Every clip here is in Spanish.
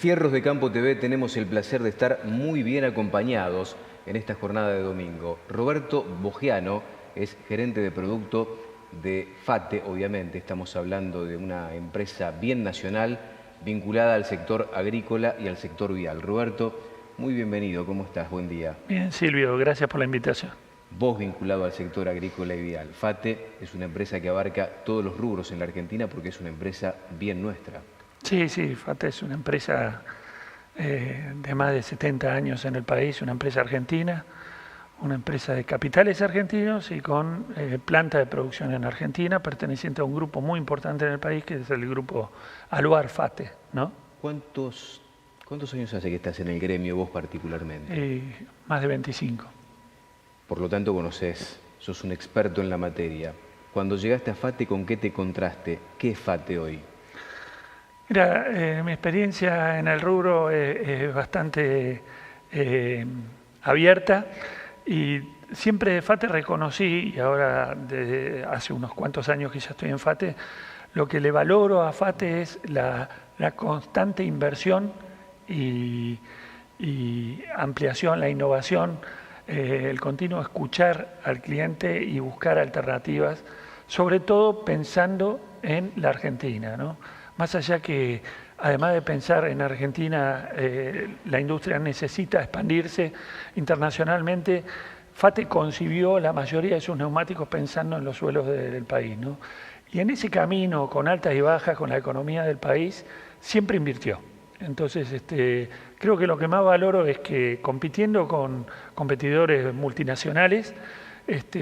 Fierros de Campo TV tenemos el placer de estar muy bien acompañados en esta jornada de domingo. Roberto Bogiano es gerente de producto de FATE, obviamente estamos hablando de una empresa bien nacional vinculada al sector agrícola y al sector vial. Roberto, muy bienvenido, ¿cómo estás? Buen día. Bien, Silvio, gracias por la invitación. Vos vinculado al sector agrícola y vial. FATE es una empresa que abarca todos los rubros en la Argentina porque es una empresa bien nuestra. Sí, FATE es una empresa de más de 70 años en el país, una empresa argentina, una empresa de capitales argentinos y con planta de producción en Argentina, perteneciente a un grupo muy importante en el país, que es el grupo Aluar FATE, ¿no? ¿Cuántos años hace que estás en el gremio vos particularmente? Más de 25. Por lo tanto conocés, sos un experto en la materia. Cuando llegaste a FATE, ¿con qué te encontraste? ¿Qué es FATE hoy? Mira, mi experiencia en el rubro es bastante abierta y siempre de FATE reconocí, y ahora desde hace unos cuantos años que ya estoy en FATE, lo que le valoro a FATE es la constante inversión y ampliación, la innovación, el continuo escuchar al cliente y buscar alternativas, sobre todo pensando en la Argentina, ¿no? Más allá que, además de pensar en Argentina, la industria necesita expandirse internacionalmente, FATE concibió la mayoría de sus neumáticos pensando en los suelos del país, ¿no? Y en ese camino, con altas y bajas, con la economía del país, siempre invirtió. Entonces, creo que lo que más valoro es que compitiendo con competidores multinacionales,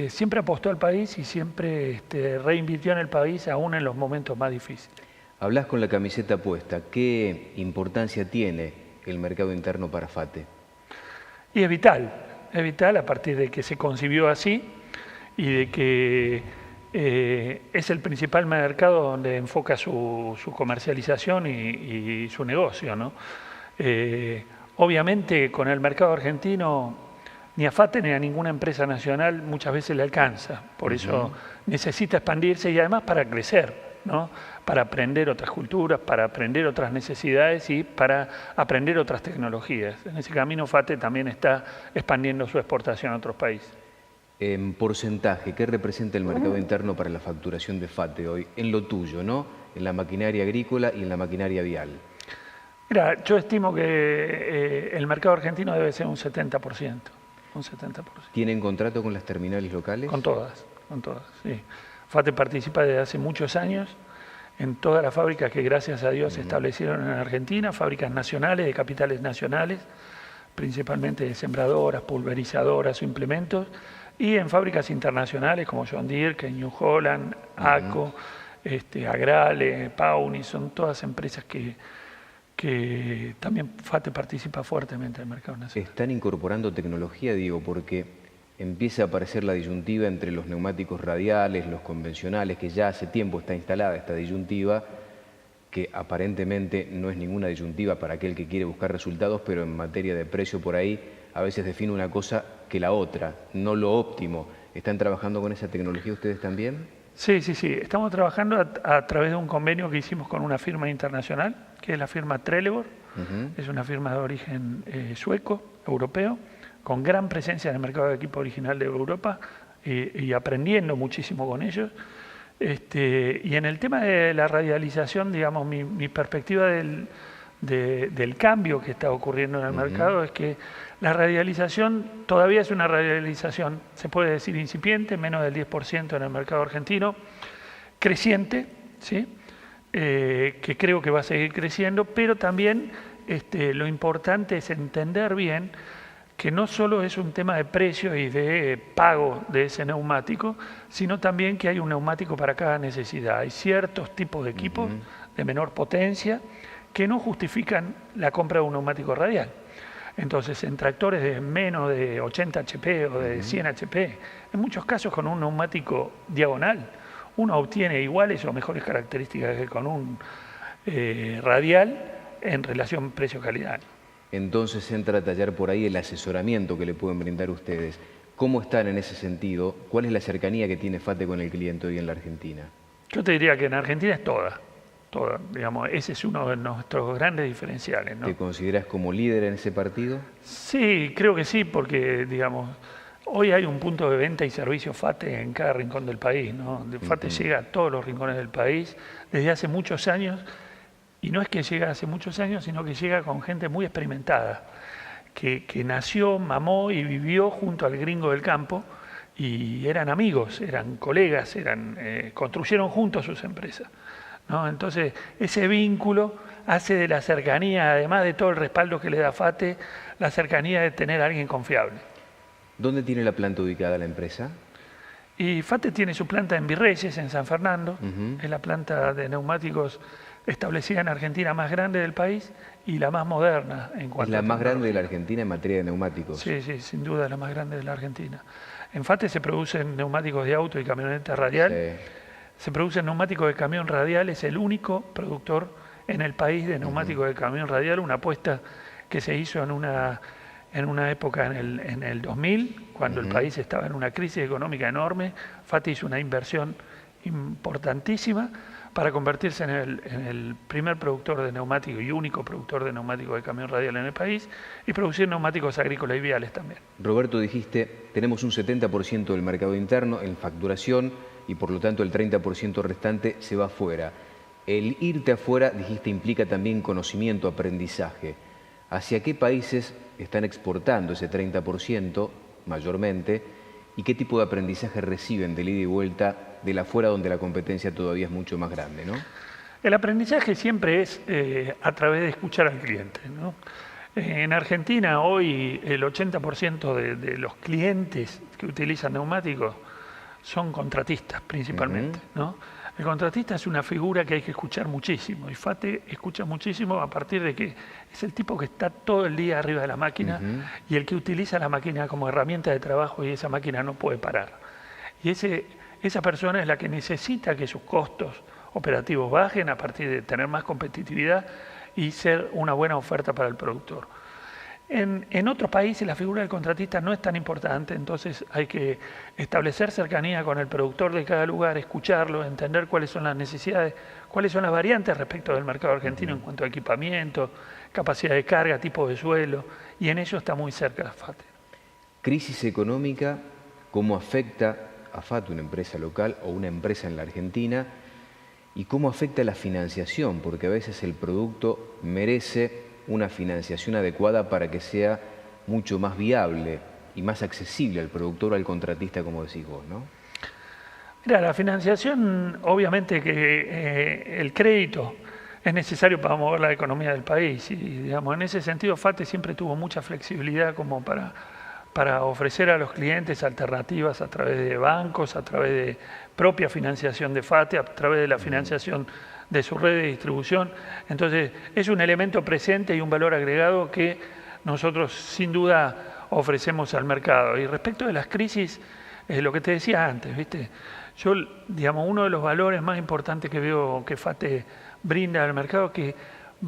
siempre apostó al país y siempre reinvirtió en el país, aún en los momentos más difíciles. Hablás con la camiseta puesta. ¿Qué importancia tiene el mercado interno para FATE? Y es vital a partir de que se concibió así y de que es el principal mercado donde enfoca su comercialización y su negocio, ¿no? Obviamente con el mercado argentino ni a FATE ni a ninguna empresa nacional muchas veces le alcanza, por eso necesita expandirse y además para crecer, ¿no? Para aprender otras culturas, para aprender otras necesidades y para aprender otras tecnologías. En ese camino FATE también está expandiendo su exportación a otros países. En porcentaje, ¿qué representa el mercado interno para la facturación de FATE hoy? En lo tuyo, ¿no? En la maquinaria agrícola y en la maquinaria vial. Mira, yo estimo que el mercado argentino debe ser un 70%. Un 70%. ¿Tienen contrato con las terminales locales? Con todas, sí. FATE participa desde hace muchos años en todas las fábricas que gracias a Dios se establecieron en Argentina, fábricas nacionales, de capitales nacionales, principalmente de sembradoras, pulverizadoras o implementos, y en fábricas internacionales como John Deere, que New Holland, ACO, Agrale, Pauni, son todas empresas que también FATE participa fuertemente en el mercado nacional. ¿Están incorporando tecnología, digo, porque empieza a aparecer la disyuntiva entre los neumáticos radiales, los convencionales, que ya hace tiempo está instalada esta disyuntiva, que aparentemente no es ninguna disyuntiva para aquel que quiere buscar resultados, pero en materia de precio por ahí a veces define una cosa que la otra, no lo óptimo. ¿Están trabajando con esa tecnología ustedes también? Sí. Estamos trabajando a través de un convenio que hicimos con una firma internacional, que es la firma Trelleborg. Es una firma de origen sueco, europeo, con gran presencia en el mercado de equipo original de Europa y aprendiendo muchísimo con ellos. Y en el tema de la radialización, digamos, mi perspectiva del cambio que está ocurriendo en el mercado es que la radialización todavía es una radialización, se puede decir incipiente, menos del 10% en el mercado argentino, creciente, ¿sí? Que creo que va a seguir creciendo, pero también lo importante es entender bien que no solo es un tema de precio y de pago de ese neumático, sino también que hay un neumático para cada necesidad. Hay ciertos tipos de equipos de menor potencia que no justifican la compra de un neumático radial. Entonces, en tractores de menos de 80 HP o de 100 HP, en muchos casos con un neumático diagonal, uno obtiene iguales o mejores características que con un radial en relación precio-calidad. Entonces entra a tallar por ahí el asesoramiento que le pueden brindar ustedes. ¿Cómo están en ese sentido? ¿Cuál es la cercanía que tiene FATE con el cliente hoy en la Argentina? Yo te diría que en Argentina es toda. digamos, ese es uno de nuestros grandes diferenciales, ¿no? ¿Te consideras como líder en ese partido? Sí, creo que sí, porque, digamos, hoy hay un punto de venta y servicio FATE en cada rincón del país, ¿no? FATE llega a todos los rincones del país desde hace muchos años, y no es que llega hace muchos años, sino que llega con gente muy experimentada, que nació, mamó y vivió junto al gringo del campo, y eran amigos, eran colegas, construyeron juntos sus empresas, ¿no? Entonces, ese vínculo hace de la cercanía, además de todo el respaldo que le da FATE, la cercanía de tener a alguien confiable. ¿Dónde tiene la planta ubicada la empresa? Y FATE tiene su planta en Virreyes, en San Fernando. Es la planta de neumáticos establecida en Argentina más grande del país y la más moderna en cuanto a ¿Es la más grande de la Argentina en materia de neumáticos? Sí, sí, sin duda es la más grande de la Argentina. En FATE se producen neumáticos de auto y camioneta radial. Sí. Se producen neumáticos de camión radial, es el único productor en el país de neumáticos de camión radial, una apuesta que se hizo en una época en el 2000, cuando el país estaba en una crisis económica enorme. FATE hizo una inversión importantísima para convertirse en el primer productor de neumáticos y único productor de neumáticos de camión radial en el país, y producir neumáticos agrícolas y viales también. Roberto, dijiste, tenemos un 70% del mercado interno en facturación y por lo tanto el 30% restante se va afuera. El irte afuera, dijiste, implica también conocimiento, aprendizaje. ¿Hacia qué países están exportando ese 30% mayormente y qué tipo de aprendizaje reciben del ida y vuelta del afuera, donde la competencia todavía es mucho más grande, ¿no? El aprendizaje siempre es a través de escuchar al cliente, ¿no? En Argentina hoy el 80% de los clientes que utilizan neumáticos son contratistas principalmente, ¿no? El contratista es una figura que hay que escuchar muchísimo, y FATE escucha muchísimo a partir de que es el tipo que está todo el día arriba de la máquina y el que utiliza la máquina como herramienta de trabajo, y esa máquina no puede parar. Y esa persona es la que necesita que sus costos operativos bajen a partir de tener más competitividad y ser una buena oferta para el productor. En otros países la figura del contratista no es tan importante, entonces hay que establecer cercanía con el productor de cada lugar, escucharlo, entender cuáles son las necesidades, cuáles son las variantes respecto del mercado argentino en cuanto a equipamiento, capacidad de carga, tipo de suelo, y en ello está muy cerca la FATE. Crisis económica, ¿cómo afecta a FATE, una empresa local o una empresa en la Argentina? ¿Y cómo afecta la financiación? Porque a veces el producto merece una financiación adecuada para que sea mucho más viable y más accesible al productor o al contratista, como decís vos, ¿no? Mira, la financiación, obviamente que el crédito es necesario para mover la economía del país, y digamos, en ese sentido FATE siempre tuvo mucha flexibilidad como para ofrecer a los clientes alternativas a través de bancos, a través de propia financiación de FATE, a través de la financiación de su red de distribución. Entonces, es un elemento presente y un valor agregado que nosotros sin duda ofrecemos al mercado. Y respecto de las crisis, lo que te decía antes, ¿viste? Yo, digamos, uno de los valores más importantes que veo que FATE brinda al mercado, que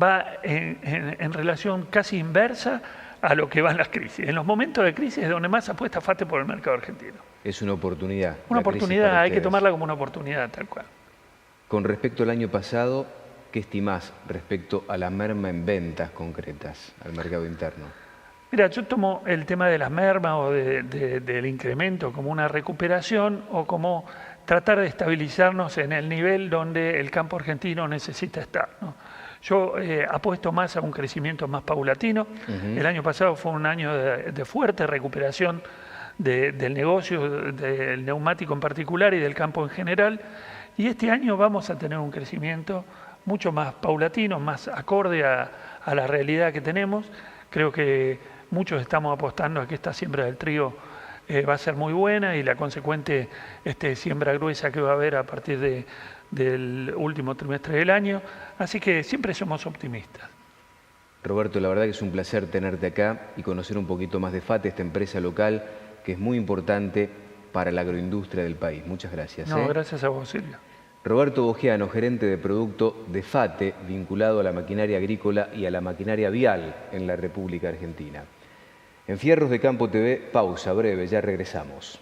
va en relación casi inversa a lo que van las crisis. En los momentos de crisis es donde más apuesta FATE por el mercado argentino. Es una oportunidad. Una oportunidad, hay que tomarla como una oportunidad, tal cual. Con respecto al año pasado, ¿qué estimás respecto a la merma en ventas concretas al mercado interno? Mira, yo tomo el tema de las mermas o del incremento como una recuperación, o como tratar de estabilizarnos en el nivel donde el campo argentino necesita estar, ¿no? Yo apuesto más a un crecimiento más paulatino. El año pasado fue un año de fuerte recuperación del negocio, del neumático en particular y del campo en general. Y este año vamos a tener un crecimiento mucho más paulatino, más acorde a la realidad que tenemos. Creo que muchos estamos apostando a que esta siembra del trigo va a ser muy buena, y la consecuente siembra gruesa que va a haber a partir del último trimestre del año. Así que siempre somos optimistas. Roberto, la verdad que es un placer tenerte acá y conocer un poquito más de FATE, esta empresa local que es muy importante para la agroindustria del país. Muchas gracias. No, gracias a vos, Silvio. Roberto Bogiano, gerente de producto de FATE, vinculado a la maquinaria agrícola y a la maquinaria vial en la República Argentina. En Fierros de Campo TV, pausa breve, ya regresamos.